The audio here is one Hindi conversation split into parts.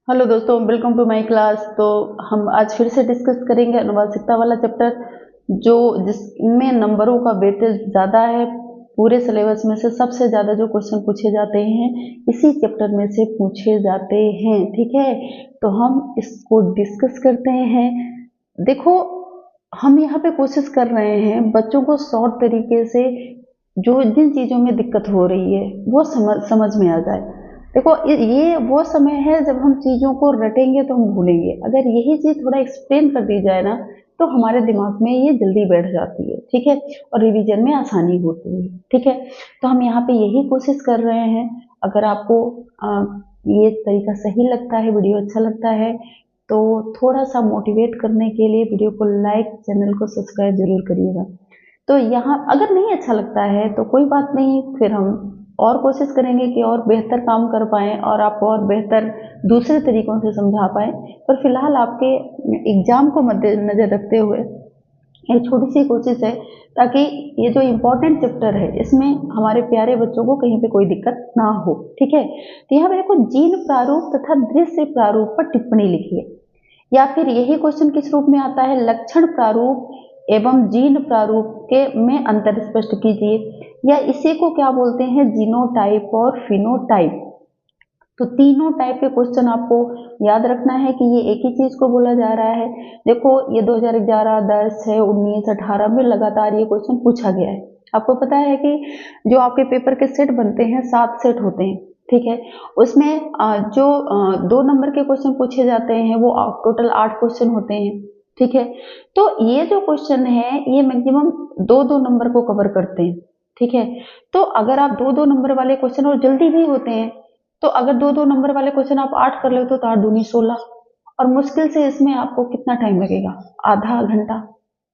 हेलो दोस्तों, वेलकम टू माय क्लास। तो हम आज फिर से डिस्कस करेंगे अनुवांशिकता वाला चैप्टर, जिसमें नंबरों का वेटेज ज़्यादा है। पूरे सिलेबस में से सबसे ज़्यादा जो क्वेश्चन पूछे जाते हैं इसी चैप्टर में से पूछे जाते हैं। ठीक है, तो हम इसको डिस्कस करते हैं। देखो, हम यहाँ पे कोशिश कर रहे हैं बच्चों को शॉर्ट तरीके से जो जिन चीज़ों में दिक्कत हो रही है वो समझ में आ जाए। देखो, ये वो समय है जब हम चीज़ों को रटेंगे तो हम भूलेंगे। अगर यही चीज़ थोड़ा एक्सप्लेन कर दी जाए ना तो हमारे दिमाग में ये जल्दी बैठ जाती है। ठीक है, और रिवीजन में आसानी होती है। ठीक है, तो हम यहाँ पे यही कोशिश कर रहे हैं। अगर आपको ये तरीका सही लगता है, वीडियो अच्छा लगता है, तो थोड़ा सा मोटिवेट करने के लिए वीडियो को लाइक, चैनल को सब्सक्राइब जरूर करिएगा। तो यहाँ अगर नहीं अच्छा लगता है तो कोई बात नहीं, फिर हम और कोशिश करेंगे कि और बेहतर काम कर पाएँ और आपको और बेहतर दूसरे तरीकों से समझा पाएँ। पर फिलहाल आपके एग्ज़ाम को मद्देनज़र रखते हुए एक छोटी सी कोशिश है, ताकि ये जो इम्पोर्टेंट चैप्टर है इसमें हमारे प्यारे बच्चों को कहीं पे कोई दिक्कत ना हो। ठीक है, तो यहाँ पे देखो, जीन प्रारूप तथा दृश्य प्रारूप पर टिप्पणी लिखिए। या फिर यही क्वेश्चन किस रूप में आता है, लक्षण प्रारूप एवं जीन प्रारूप के में अंतर स्पष्ट कीजिए। या इसी को क्या बोलते हैं, जीनोटाइप और फिनोटाइप। तो तीनों टाइप के क्वेश्चन आपको याद रखना है कि ये एक ही चीज को बोला जा रहा है। देखो, ये 2011, 10, 6, 19, 18 में लगातार ये क्वेश्चन पूछा गया है। आपको पता है कि जो आपके पेपर के सेट बनते हैं 7 सेट होते हैं। ठीक है, उसमें जो 2 नंबर के क्वेश्चन पूछे जाते हैं वो टोटल 8 क्वेश्चन होते हैं। ठीक है, तो ये जो क्वेश्चन है ये मैक्सिमम 2-2 नंबर को कवर करते हैं। ठीक है, तो अगर आप 2-2 नंबर वाले क्वेश्चन, और जल्दी भी होते हैं, तो अगर 2-2 नंबर वाले क्वेश्चन आप 8 कर लेते हो तो 8 दूनी 16, और मुश्किल से इसमें आपको कितना टाइम लगेगा, आधा घंटा।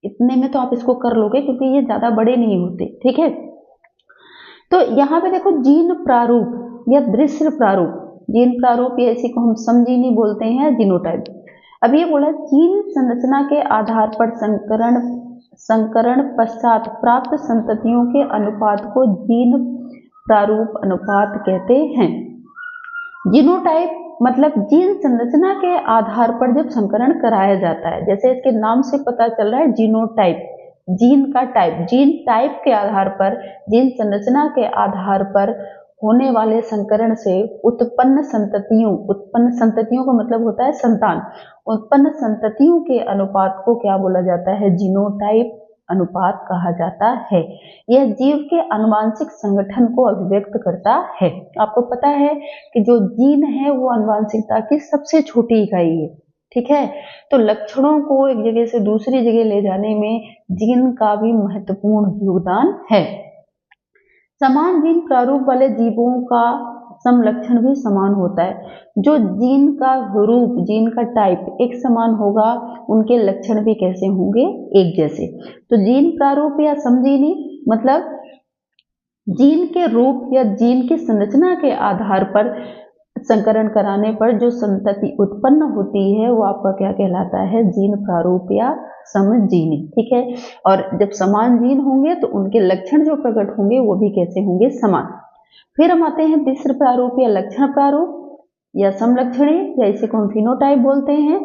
इतने में तो आप इसको कर लोगे क्योंकि ये ज्यादा बड़े नहीं होते। ठीक है, तो यहाँ पे देखो, जीन प्रारूप या दृश्य प्रारूप, जीन प्रारूप या इसी को हम समजीनी बोलते हैं, जीनोटाइप। अब ये बोला, जीन संरचना के आधार पर संकरण पश्चात प्राप्त संततियों के अनुपात को जीन प्रारूप अनुपात कहते हैं। जीनोटाइप मतलब जीन संरचना के आधार पर जब संकरण कराया जाता है, जैसे इसके नाम से पता चल रहा है, जीनोटाइप, जीन का टाइप, जीन टाइप के आधार पर, जीन संरचना के आधार पर होने वाले संकरण से उत्पन्न संततियों का मतलब होता है संतान, उत्पन्न संततियों के अनुपात को क्या बोला जाता है, जीनोटाइप अनुपात कहा जाता है। यह जीव के आनुवंशिक संगठन को अभिव्यक्त करता है। आपको पता है कि जो जीन है वो आनुवंशिकता की सबसे छोटी इकाई है। ठीक है, तो लक्षणों को एक जगह से दूसरी जगह ले जाने में जीन का भी महत्वपूर्ण योगदान है। समान जीन प्रारूप वाले जीवों का समलक्षण भी समान होता है। जो जीन का रूप, जीन का टाइप एक समान होगा, उनके लक्षण भी कैसे होंगे, एक जैसे। तो जीन प्रारूप या समजीनी मतलब जीन के रूप या जीन की संरचना के आधार पर संकरण कराने पर जो संतति उत्पन्न होती है वो आपका क्या कहलाता है, जीन प्रारूप या समजीनी। ठीक है, और जब समान जीन होंगे तो उनके लक्षण जो प्रकट होंगे वो भी कैसे होंगे, समान। फिर हम आते हैं तीसरे प्रारूप या लक्षण प्रारूप या समलक्षणी, या इसे को हम फिनोटाइप बोलते हैं।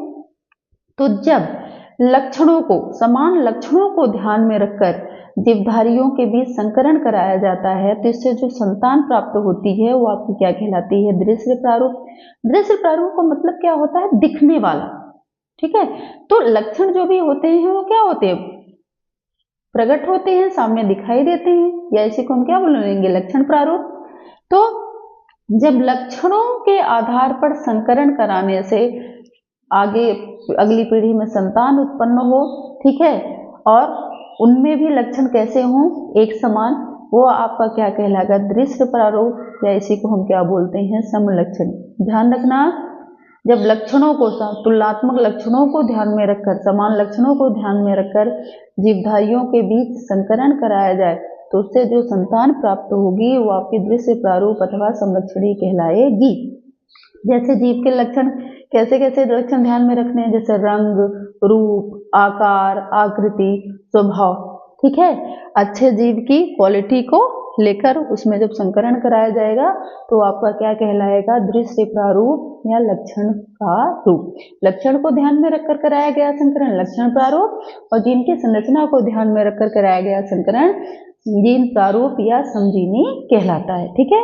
तो जब लक्षणों को, समान लक्षणों को ध्यान में रखकर जीवधारियों के बीच संकरण कराया जाता है तो इससे जो संतान प्राप्त होती है वो आपकी क्या कहलाती है, दृश्य प्रारूप। दृश्य प्रारूप का मतलब क्या होता है, दिखने वाला। ठीक है, तो लक्षण जो भी होते हैं वो क्या होते हैं, प्रकट होते हैं, सामने दिखाई देते हैं, या इसी को हम क्या बोलेंगे, लक्षण प्रारूप। तो जब लक्षणों के आधार पर संकरण कराने से आगे अगली पीढ़ी में संतान उत्पन्न हो, ठीक है, और उनमें भी लक्षण कैसे हों, एक समान, वो आपका क्या कहलाएगा, दृश्य प्रारूप, या इसी को हम क्या बोलते हैं, समलक्षण। ध्यान रखना, जब लक्षणों को, तुलनात्मक लक्षणों को ध्यान में रखकर, समान लक्षणों को ध्यान में रखकर जीवधारियों के बीच संकरण कराया जाए तो उससे जो संतान प्राप्त होगी वो आपकी दृश्य प्रारूप अथवा समलक्षणी कहलाएगी। जैसे जीव के लक्षण, कैसे कैसे लक्षण ध्यान में रखने हैं, जैसे रंग, रूप, आकार, आकृति, स्वभाव। ठीक है। अच्छे जीव की क्वालिटी को लेकर उसमें जब संकरण कराया जाएगा तो आपका क्या कहलाएगा, दृश्य प्रारूप या लक्षण प्रारूप। लक्षण को ध्यान में रखकर कराया गया संकरण लक्षण प्रारूप, और जीन की संरचना को ध्यान में रखकर कराया गया संकरण जीन प्रारूप या समजीनी कहलाता है। ठीक है।